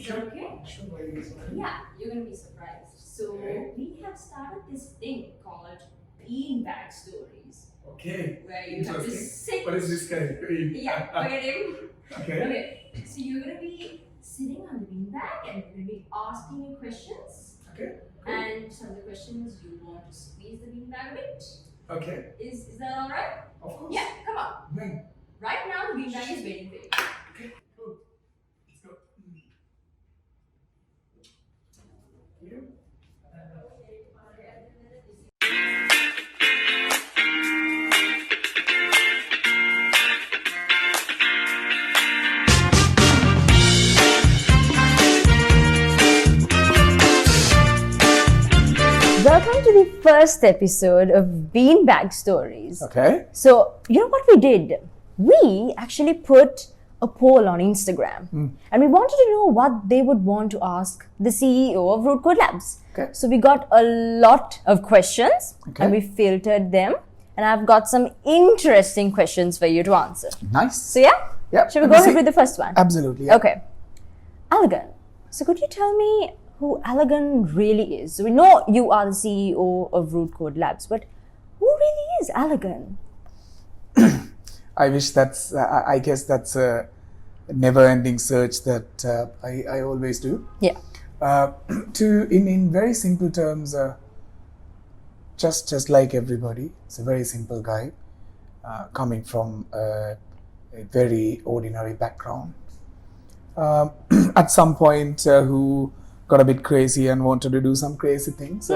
Is that okay? Sure. Yeah, you're gonna be surprised. So we have started this thing called BeanBag Stories, Okay. where you have to Interesting. sit. What is this guy doing? Yeah, forget him. Okay. Okay, so you're gonna be sitting on the beanbag and we're gonna be asking you questions. Okay. Cool. And some of the questions you want to squeeze the beanbag a bit. Okay. Is that alright? Of course. Yeah, come on. When? Right now the beanbag is waiting for you. Okay. Cool. Let's go. You? Welcome to the first episode of BeanBag Stories. Okay. So, you know what we did? We actually put a poll on Instagram and we wanted to know what they would want to ask the CEO of Rootcode Labs. Okay. So, we got a lot of questions and Okay. we filtered them, and I've got some interesting questions for you to answer. Nice. So, yeah? Yeah. Should we go ahead with the first one? Absolutely. Yeah. Okay. Alagan, so could you tell me who Alagan really is? So we know you are the CEO of Rootcode Labs, but who really is Alagan? I wish that's. I guess that's a never-ending search that I always do. Yeah. In very simple terms, just like everybody, it's a very simple guy, coming from a very ordinary background. At some point, who got a bit crazy and wanted to do some crazy things.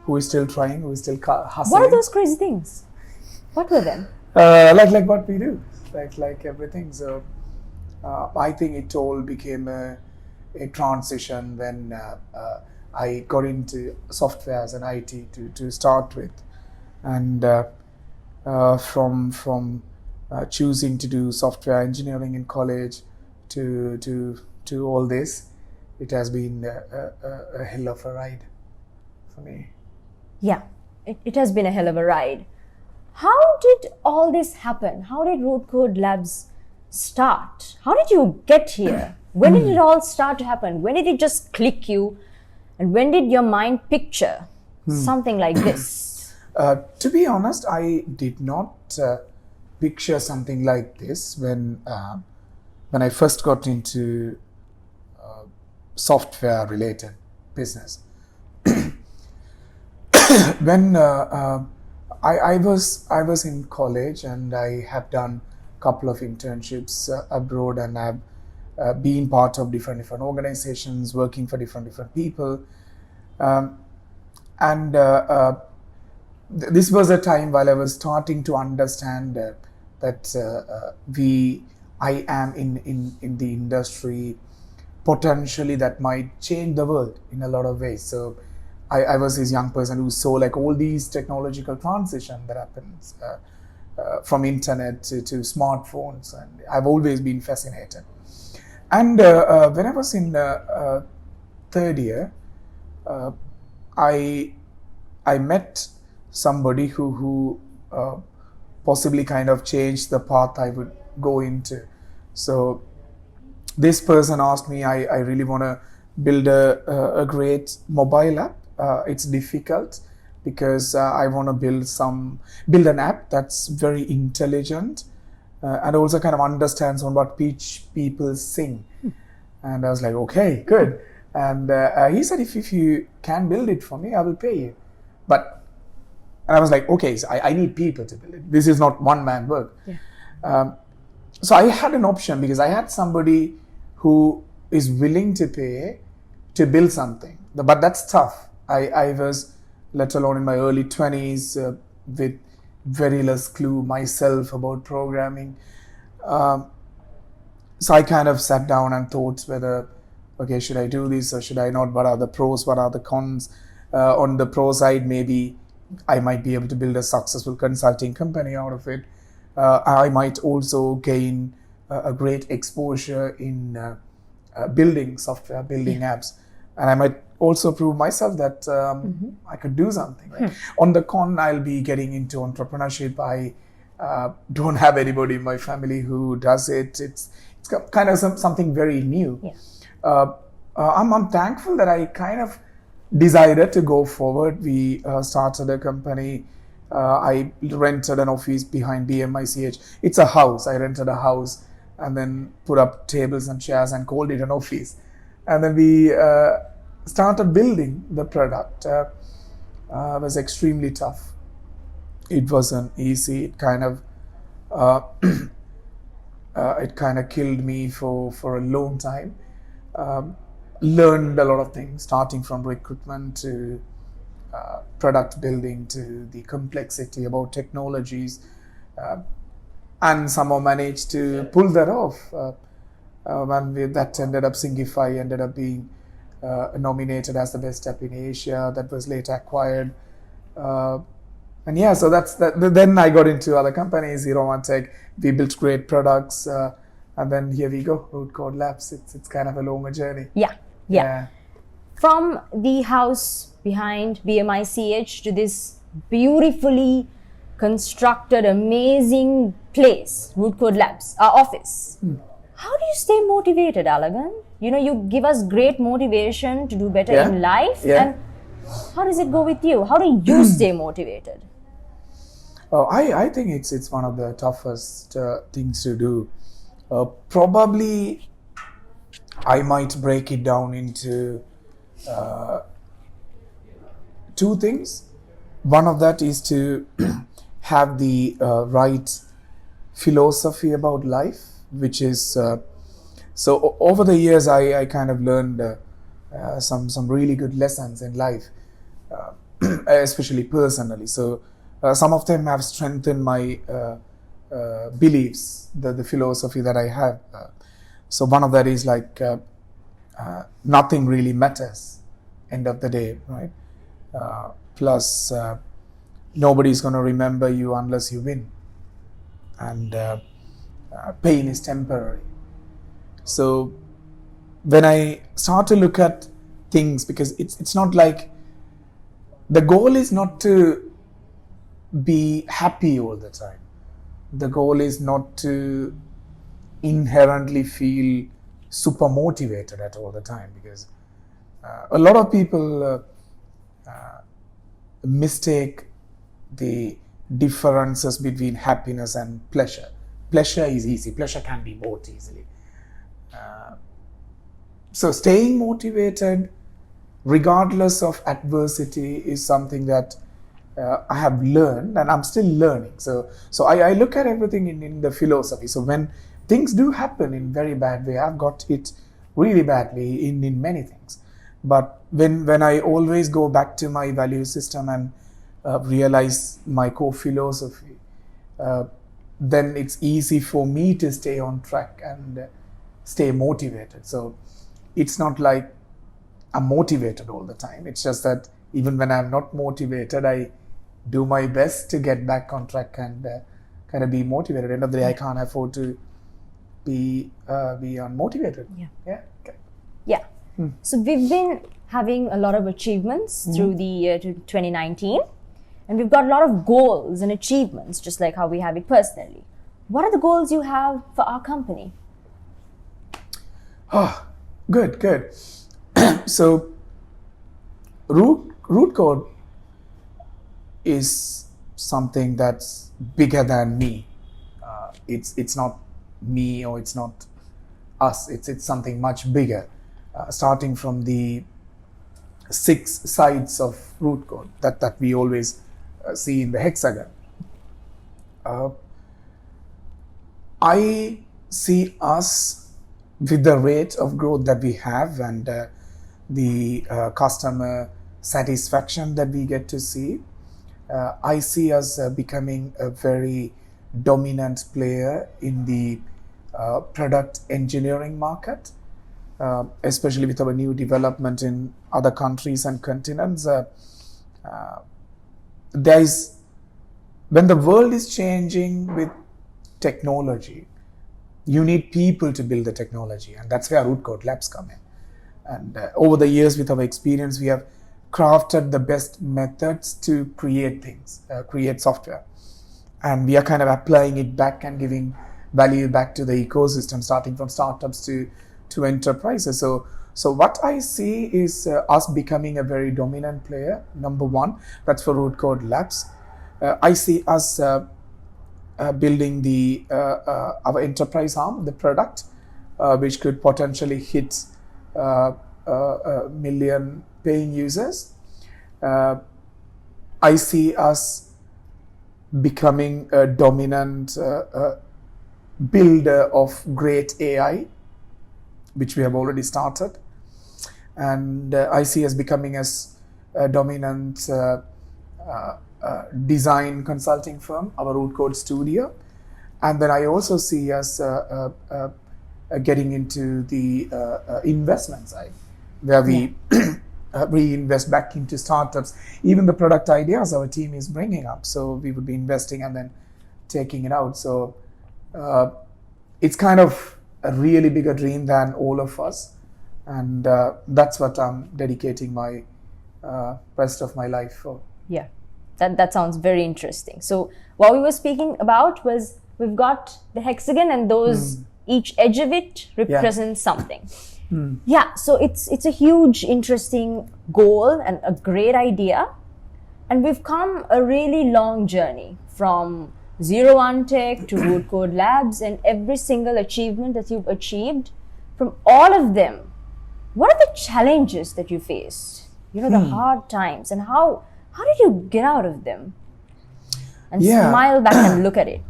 Who is still trying, who is still hustling. What are those crazy things? What were them? Like what we do, like everything. So I think it all became a transition when I got into softwares and IT to start with, and from choosing to do software engineering in college to all this, it has been a hell of a ride for me. Yeah, it has been a hell of a ride. How did all this happen? How did Rootcode Labs start? How did you get here? When did it all start to happen? When did it just click you? And when did your mind picture something like this? To be honest, I did not picture something like this when I first got into software-related business. When I was in college and I have done a couple of internships abroad, and I've been part of different organizations, working for different people, and this was a time while I was starting to understand that I am in the industry potentially that might change the world in a lot of ways. So I was this young person who saw like all these technological transition that happens from internet to smartphones, and I've always been fascinated. And when I was in third year, I met somebody who possibly kind of changed the path I would go into. So this person asked me, I really want to build a great mobile app. It's difficult because I want to build an app that's very intelligent and also kind of understands on what pitch people sing. And I was like, okay, good. And he said, if you can build it for me, I will pay you. And I was like, okay, so I need people to build it. This is not one-man work. Yeah. So I had an option because I had somebody who is willing to pay to build something. But that's tough. I was, let alone in my early 20s, with very less clue myself about programming. So I kind of sat down and thought whether, okay, should I do this or should I not? What are the pros? What are the cons? On the pro side, maybe I might be able to build a successful consulting company out of it. I might also gain a great exposure in building software, building apps. And I might also prove myself that I could do something. Right? On the con, I'll be getting into entrepreneurship. I don't have anybody in my family who does it. It's kind of something very new. Yeah. I'm thankful that I kind of decided to go forward. We started a company. I rented an office behind BMICH. It's a house. I rented a house and then put up tables and chairs and called it an office. And then we started building the product. It was extremely tough. It wasn't easy. It kind of killed me for a long time. Learned a lot of things, starting from recruitment to product building to the complexity about technologies, and somehow managed to pull that off. That ended up Singify, ended up being nominated as the best app in Asia. That was later acquired. And yeah, so that's that. Then I got into other companies, Zero One Tech. We built great products, and then here we go, Rootcode Labs. It's kind of a longer journey. Yeah. From the house behind BMICH to this beautifully constructed, amazing place, Rootcode Labs, our office. How do you stay motivated, Alagan? You give us great motivation to do better in life. And how does it go with you? How do you stay motivated? I think it's one of the toughest things to do. Probably I might break it down into two things. One of that is to have the right philosophy about life, which is so over the years I kind of learned some really good lessons in life, especially personally. So some of them have strengthened my beliefs, the philosophy that I have. So one of that is like nothing really matters end of the day, right? Plus nobody's going to remember you unless you win, and pain is temporary. So when I start to look at things, because it's not like the goal is not to be happy all the time. The goal is not to inherently feel super motivated at all the time, because a lot of people mistake the differences between happiness and pleasure. Pleasure is easy. Pleasure can be bought easily. So staying motivated regardless of adversity is something that I have learned, and I'm still learning. So I look at everything in the philosophy. So when things do happen in very bad way, I've got hit really badly in many things. But when I always go back to my value system and realize my core philosophy, then it's easy for me to stay on track and stay motivated. So it's not like I'm motivated all the time. It's just that even when I'm not motivated, I do my best to get back on track and kind of be motivated. At the end of the day, I can't afford to be unmotivated. Yeah. So we've been having a lot of achievements through the year to 2019, and we've got a lot of goals and achievements, just like how we have it personally. What are the goals you have for our company? Oh, good. So Rootcode is something that's bigger than me. It's not me, or it's not us. It's something much bigger. Starting from the 6 sides of Rootcode that we always see in the hexagon. I see us with the rate of growth that we have and the customer satisfaction that we get to see. I see us becoming a very dominant player in the product engineering market, especially with our new development in other countries and continents. When the world is changing with technology, you need people to build the technology, and that's where Rootcode Labs come in. And over the years, with our experience, we have crafted the best methods to create things, create software. And we are kind of applying it back and giving value back to the ecosystem, starting from startups to enterprises. So So what I see is us becoming a very dominant player. Number one, that's for Rootcode Labs. I see us building the our enterprise arm, the product, which could potentially hit a million paying users. I see us becoming a dominant builder of great AI, which we have already started. And I see us becoming as a dominant design consulting firm, our Rootcode Studio. And then I also see us getting into the investment side, where we reinvest back into startups. Even the product ideas our team is bringing up, so we would be investing and then taking it out. So it's kind of a really bigger dream than all of us, and that's what I'm dedicating my rest of my life for. Yeah, that sounds very interesting. So what we were speaking about was we've got the hexagon, and those each edge of it represents something. Yeah, so it's a huge, interesting goal and a great idea, and we've come a really long journey from 01 Tech to Rootcode Labs, and every single achievement that you've achieved. From all of them, what are the challenges that you faced? You know, the hard times, and how did you get out of them and smile back and look at it?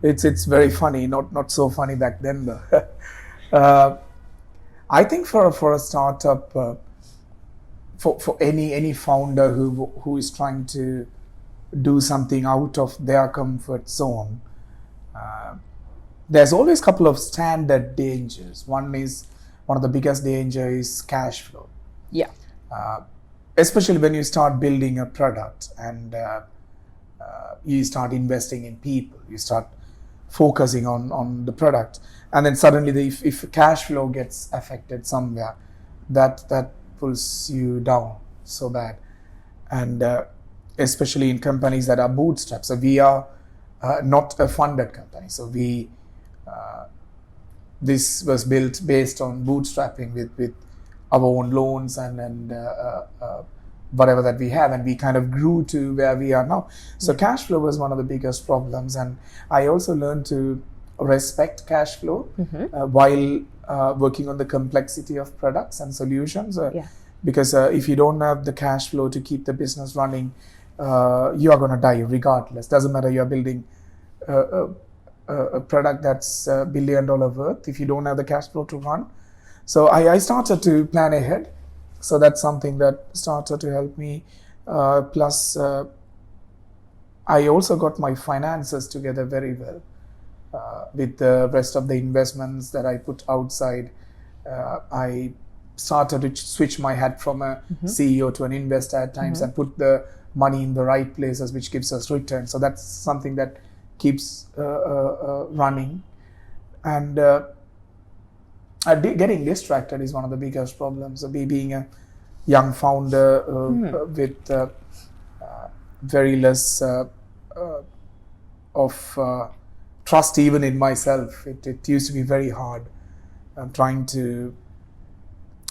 It's very funny, not so funny back then though. I think for a startup, for any founder who is trying to do something out of their comfort zone, there's always a couple of standard dangers. One of the biggest danger is cash flow. Yeah. Especially when you start building a product and you start investing in people, you start focusing on the product, and then suddenly if cash flow gets affected somewhere, that pulls you down so bad. And especially in companies that are bootstrapped. So we are not a funded company. So this was built based on bootstrapping with our own loans and whatever that we have, and we kind of grew to where we are now. So cash flow was one of the biggest problems, and I also learned to respect cash flow while working on the complexity of products and solutions. Because if you don't have the cash flow to keep the business running, you are going to die regardless. Doesn't matter you're building a product that's $1 billion worth. If you don't have the cash flow to run, so I started to plan ahead. So that's something that started to help me. Plus, I also got my finances together very well with the rest of the investments that I put outside. I started to switch my hat from a CEO to an investor at times and put the money in the right places, which gives us return. So that's something that keeps running. And getting distracted is one of the biggest problems. Being a young founder with very less of trust even in myself, it used to be very hard. Trying to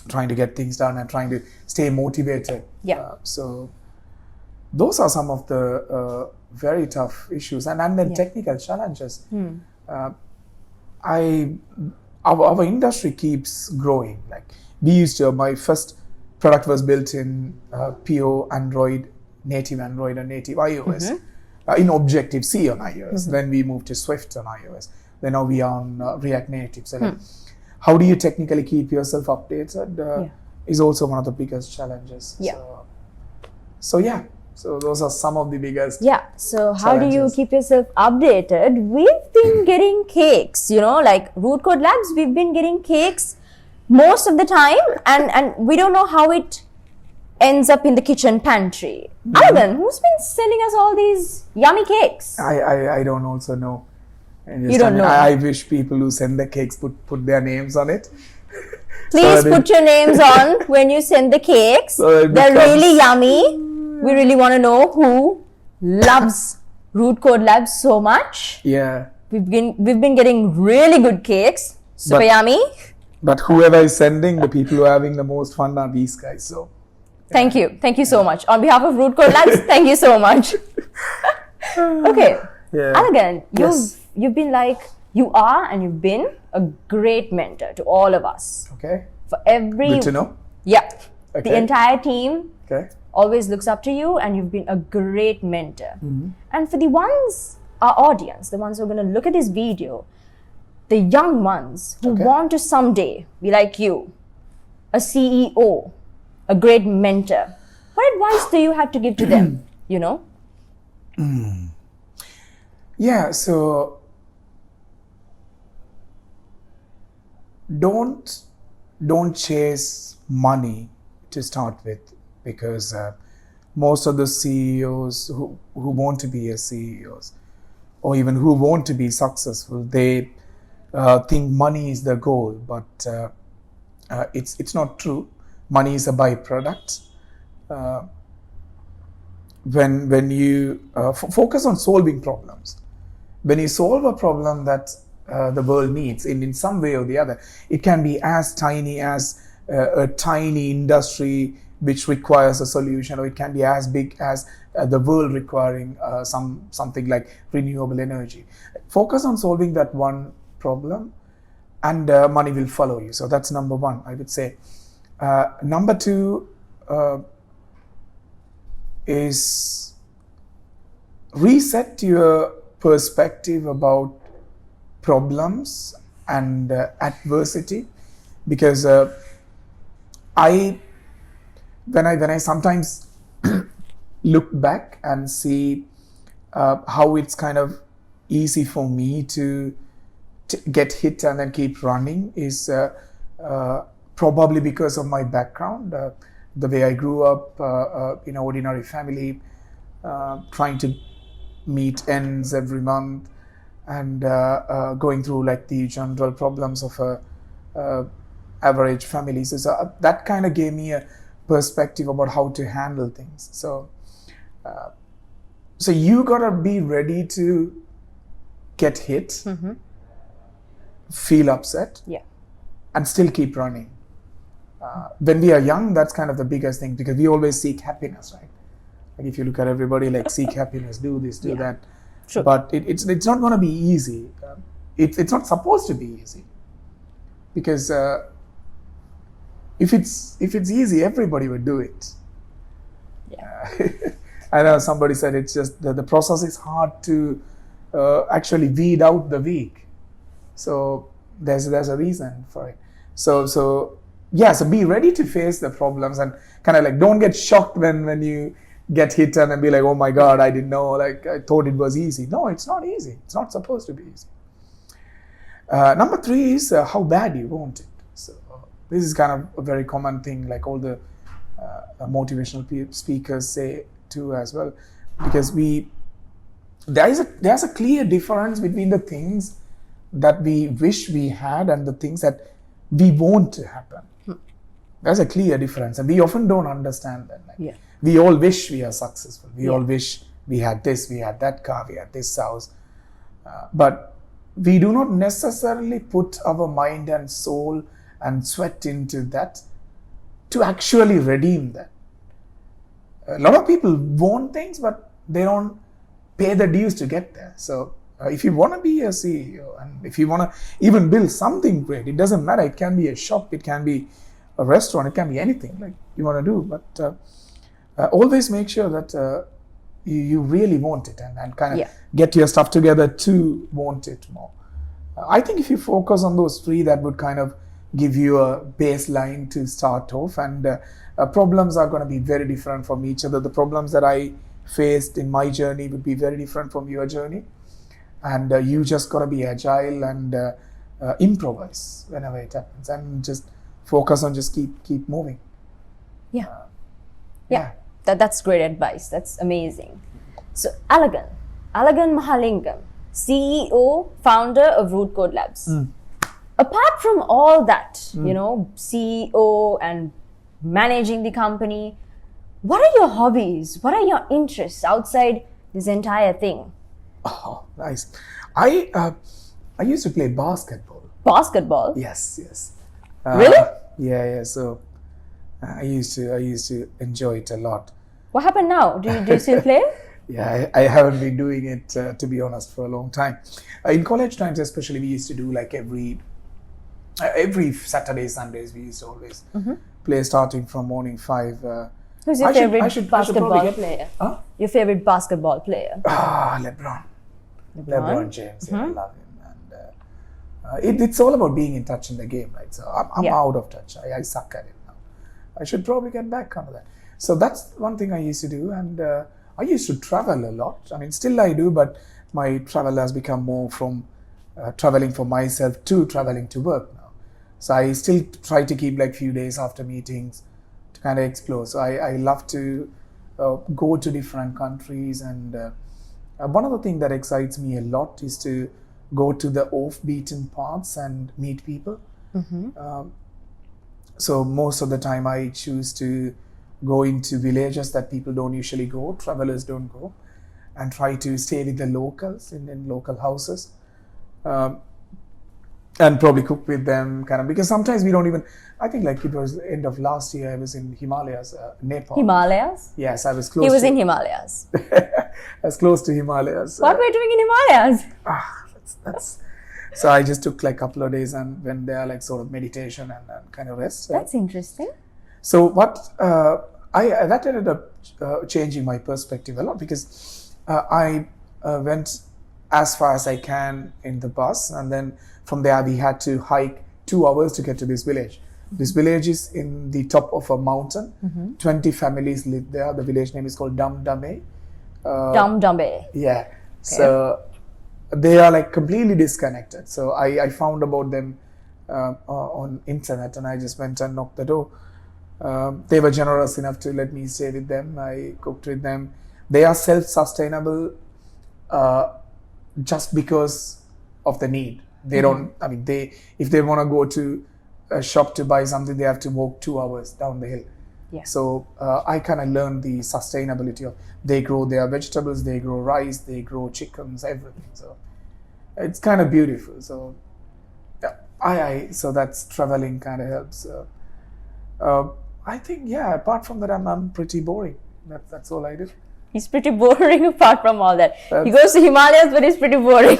get things done and trying to stay motivated. So those are some of the very tough issues, and then technical challenges. Our industry keeps growing. Like my first product was built in pure Android, native Android and native iOS, in Objective-C on iOS. Then we moved to Swift on iOS. Then now we are on React Native. So how do you technically keep yourself updated is also one of the biggest challenges. So those are some of the biggest So how do you keep yourself updated? We've been getting cakes, like Rootcode Labs, we've been getting cakes most of the time, and we don't know how it ends up in the kitchen pantry. Alagan, who's been sending us all these yummy cakes? I don't also know. You don't know? I wish people who send the cakes put their names on it. Please put your names on when you send the cakes. They're really yummy. We really want to know who loves Rootcode Labs so much. Yeah. We've been getting really good cakes. Super yummy. But whoever is sending, the people who are having the most fun are these guys. So Thank you so much. On behalf of Rootcode Labs, thank you so much. Okay, yeah. Alagan, Yes. you've been like, you are and you've been a great mentor to all of us. Okay. For every... Good to know. Yeah. The Okay. entire team Okay. always looks up to you, and you've been a great mentor. Mm-hmm. And for the ones, our audience, the ones who are going to look at this video, the young ones who Okay. want to someday be like you, a CEO, a great mentor, what advice do you have to give to them, you know? Yeah, so don't chase money to start with, because most of the CEOs who want to be a CEOs, or even who want to be successful, they think money is the goal, but it's not true. Money is a byproduct. When you focus on solving problems, when you solve a problem that the world needs in some way or the other, it can be as tiny as a tiny industry which requires a solution, or it can be as big as the world requiring something like renewable energy. Focus on solving that one problem, and money will follow you. So that's number one, I would say. Number two is reset your perspective about problems and adversity, because when I sometimes look back and see how it's kind of easy for me to get hit and then keep running, is probably because of my background, the way I grew up in an ordinary family, trying to meet ends every month, and going through like the general problems of average families. So that kind of gave me a perspective about how to handle things. So you gotta be ready to get hit, feel upset, Yeah. and still keep running. When we are young, that's kind of the biggest thing, because we always seek happiness, right? Like if you look at everybody, like seek happiness, do this, do that. True. But it's not going to be easy. It's not supposed to be easy, because if it's easy, everybody would do it. Yeah. I know somebody said it's just the process is hard to actually weed out the weak. So there's a reason for it. So be ready to face the problems, and kind of like don't get shocked when you get hit and then be like, oh my God, I didn't know, like I thought it was easy. No, it's not easy. It's not supposed to be easy. Number three is how bad you want it. So this is kind of a very common thing, like all the motivational speakers say too as well, because there's a clear difference between the things that we wish we had and the things that we want to happen. There's a clear difference, and we often don't understand that. Like, we all wish we are successful. We all wish we had this, we had that car, we had this house. But we do not necessarily put our mind and soul and sweat into that to actually redeem that. A lot of people want things, but they don't pay the dues to get there. So if you want to be a CEO, and if you want to even build something great, it doesn't matter. It can be a shop, it can be a restaurant, it can be anything like you want to do. But always make sure that you really want it, and kind of get your stuff together to want it more. I think if you focus on those three, that would kind of give you a baseline to start off. And problems are going to be very different from each other. The problems that I faced in my journey would be very different from your journey. And you just got to be agile and improvise whenever it happens, and just focus on just keep moving. Yeah. That's great advice. That's amazing. So Alagan Mahalingam, CEO, founder of Rootcode Labs. Apart from all that, you know, CEO and managing the company, what are your hobbies? What are your interests outside this entire thing? Oh, nice. I used to play basketball. Basketball? Yes. Really? Yeah. So I used to enjoy it a lot. What happened now? Do you still play? Yeah, I haven't been doing it, to be honest, for a long time. In college times, especially, we used to do like every Saturday, Sundays, we used to always play starting from morning 5. Who's your favorite basketball probably player? Huh? Your favorite basketball player? LeBron James. Yeah, I love him. And it's all about being in touch in the game, right? So I'm out of touch. I suck at it now. I should probably get back onto that. So that's one thing I used to do. And I used to travel a lot. I mean, still I do, but my travel has become more from traveling for myself to traveling to work now. So I still try to keep like few days after meetings to kind of explore. So I love to go to different countries. And one of the things that excites me a lot is to go to the off-beaten paths and meet people. So most of the time I choose to go into villages that people don't usually go, travelers don't go, and try to stay with the locals in local houses, and probably cook with them, kind of, because sometimes we don't even, I think like it was the end of last year, I was in Himalayas, Nepal. Himalayas? Yes, I was close. He was in Himalayas. I was close to Himalayas. What were you doing in Himalayas? That's so I just took like a couple of days and went there, like sort of meditation and kind of rest. That's interesting. So what that ended up changing my perspective a lot, because I went as far as I can in the bus, and then from there we had to hike 2 hours to get to this village. This village is in the top of a mountain. 20 families live there. The village name is called Damdame. Damdame. Yeah. Okay. So they are like completely disconnected. So I found about them on internet, and I just went and knocked the door. They were generous enough to let me stay with them. I cooked with them. They are self-sustainable just because of the need. They don't, I mean, if they want to go to a shop to buy something, they have to walk 2 hours down the hill. Yeah. So I kind of learned the sustainability of, they grow their vegetables, they grow rice, they grow chickens, everything. So it's kind of beautiful. So yeah, so that's traveling kind of helps. I think, yeah, apart from that, I'm pretty boring. That's all I do. He's pretty boring apart from all that. He goes to Himalayas, but he's pretty boring.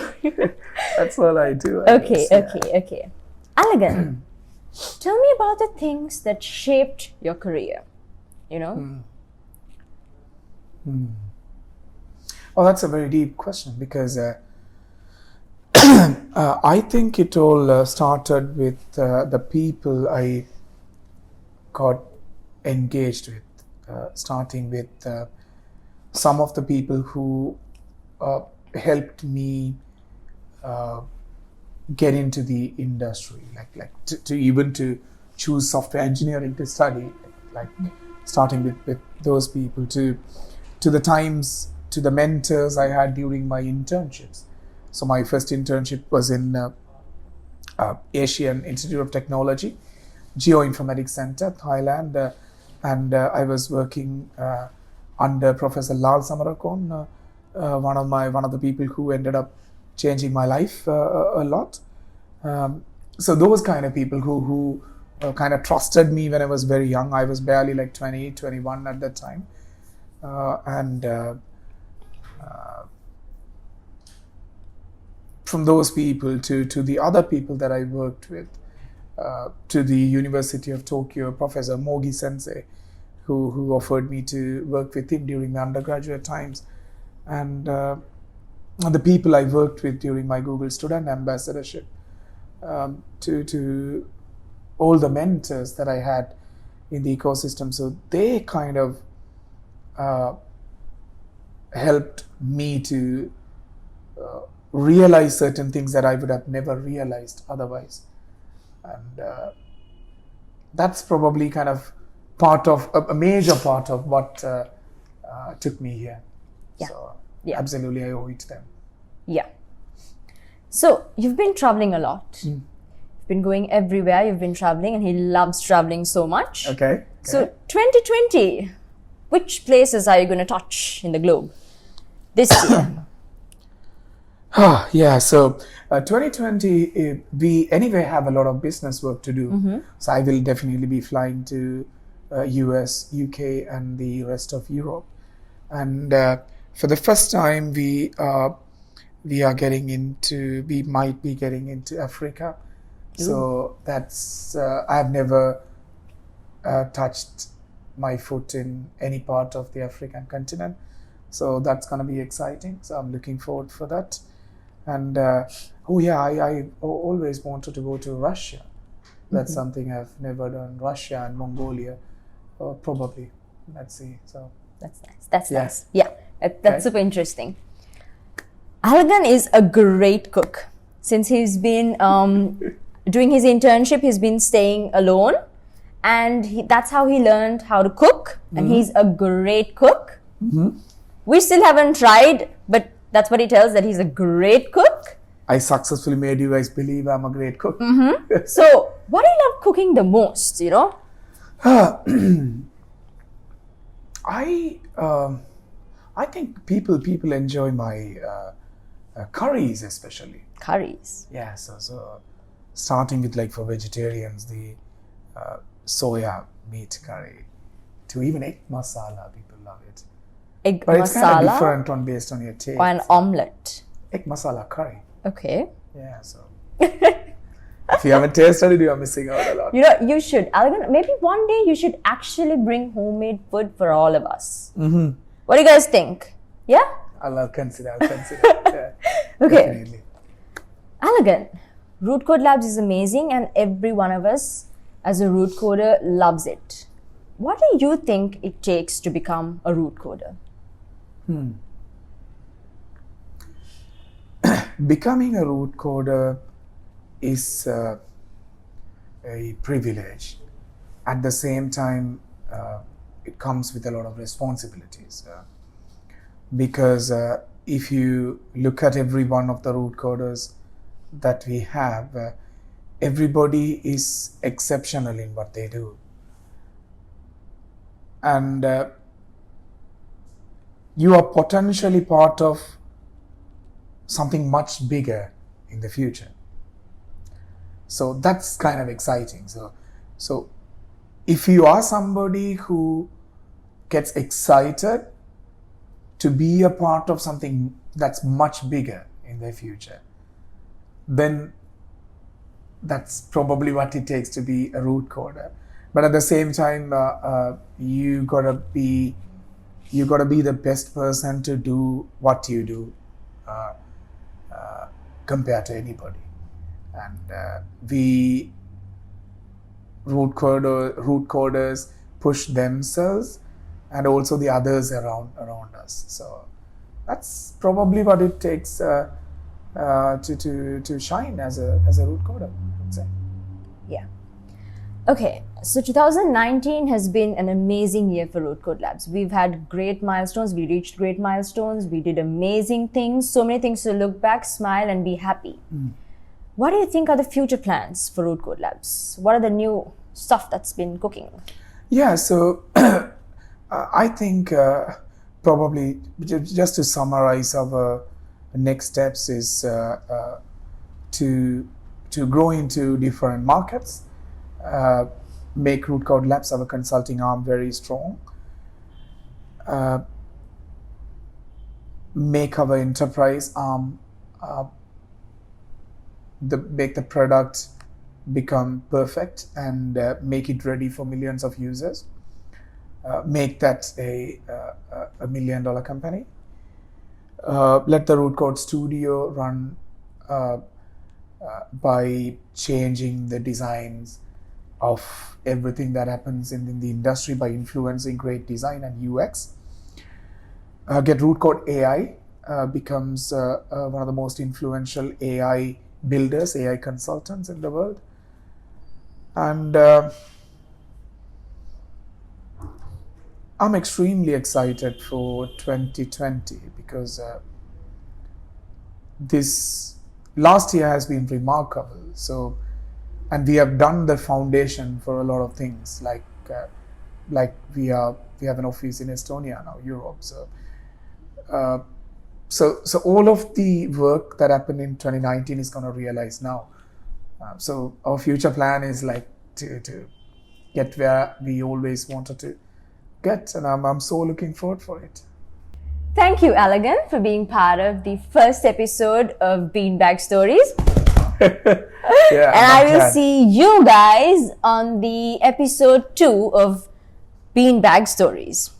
That's all I do. Okay. Alagan, tell me about the things that shaped your career, you know? Oh, that's a very deep question, because I think it all started with the people I got engaged with, starting with some of the people who helped me get into the industry, like to even to choose software engineering to study, like starting with those people, to the mentors I had during my internships. So my first internship was in Asian Institute of Technology, Geoinformatics Center, Thailand, and I was working under Professor Lal Samarakon, one of the people who ended up changing my life a lot. So those kind of people who kind of trusted me when I was very young. I was barely like 20, 21 at that time, and from those people to the other people that I worked with, to the University of Tokyo, Professor Mogi Sensei, who offered me to work with him during my undergraduate times, and the people I worked with during my Google Student Ambassadorship, to all the mentors that I had in the ecosystem. So they kind of helped me to realize certain things that I would have never realized otherwise. And that's probably kind of a major part of what took me here. Yeah. So yeah. Absolutely, I owe it to them. Yeah. So you've been traveling a lot. You've been going everywhere. You've been traveling, and he loves traveling so much. Okay. So 2020, which places are you going to touch in the globe this year? Yeah, so 2020, we anyway have a lot of business work to do. So I will definitely be flying to US, UK, and the rest of Europe. And for the first time, we might be getting into Africa. So that's I've never touched my foot in any part of the African continent. So that's going to be exciting. So I'm looking forward for that. And oh yeah, I always wanted to go to Russia. That's something I've never done. Russia and Mongolia, probably. Let's see. So That's nice. That's Yeah. nice. Yeah, that's Okay. super interesting. Alagan is a great cook. Since he's been doing his internship, he's been staying alone, and that's how he learned how to cook. And he's a great cook. We still haven't tried, but that's what he tells, that he's a great cook. I successfully made you guys believe I'm a great cook. So, what do you love cooking the most? You know, I think people enjoy my curries, especially. curries. Yeah, so starting with, like, for vegetarians, the soya meat curry, to even egg masala, people love it. Egg But it's kind of masala different on based on your taste. or an omelette. Egg masala curry. Okay. Yeah, so if you haven't tasted it, you are missing out a lot. You know, you should. Alagan, maybe one day you should actually bring homemade food for all of us. What do you guys think? Yeah? I'll consider. Yeah, Okay. definitely. Alagan, Rootcode Labs is amazing, and every one of us as a root coder loves it. What do you think it takes to become a root coder? Becoming a root coder is a privilege. At the same time, it comes with a lot of responsibilities. Because if you look at every one of the root coders that we have, everybody is exceptional in what they do. And you are potentially part of something much bigger in the future. So that's kind of exciting. So if you are somebody who gets excited to be a part of something that's much bigger in the future, then that's probably what it takes to be a root coder. But at the same time, you gotta be the best person to do what you do compared to anybody. And we root coders push themselves and also the others around us. So that's probably what it takes to shine as a root coder, I would say. Yeah. Okay, so 2019 has been an amazing year for Rootcode Labs. We've had great milestones, we reached great milestones, we did amazing things, so many things to look back, smile, and be happy. What do you think are the future plans for Rootcode Labs? What are the new stuff that's been cooking? Yeah, so I think probably just to summarize our next steps is to grow into different markets, make Rootcode Labs, our consulting arm, very strong, make our enterprise arm, make the product become perfect and make it ready for millions of users. Make that a $1 million company. Let the Rootcode Studio run by changing the designs of everything that happens in the industry by influencing great design and UX. Get Rootcode AI becomes one of the most influential AI builders, AI consultants in the world. And I'm extremely excited for 2020 because this last year has been remarkable. So, and we have done the foundation for a lot of things, like we have an office in Estonia now, Europe. So so all of the work that happened in 2019 is going to realize now. So our future plan is like to get where we always wanted to get, and I'm so looking forward for it. Thank you, Alagan, for being part of the first episode of BeanBag Stories. Yeah, And I will glad. see you guys on the episode 2 of BeanBag Stories.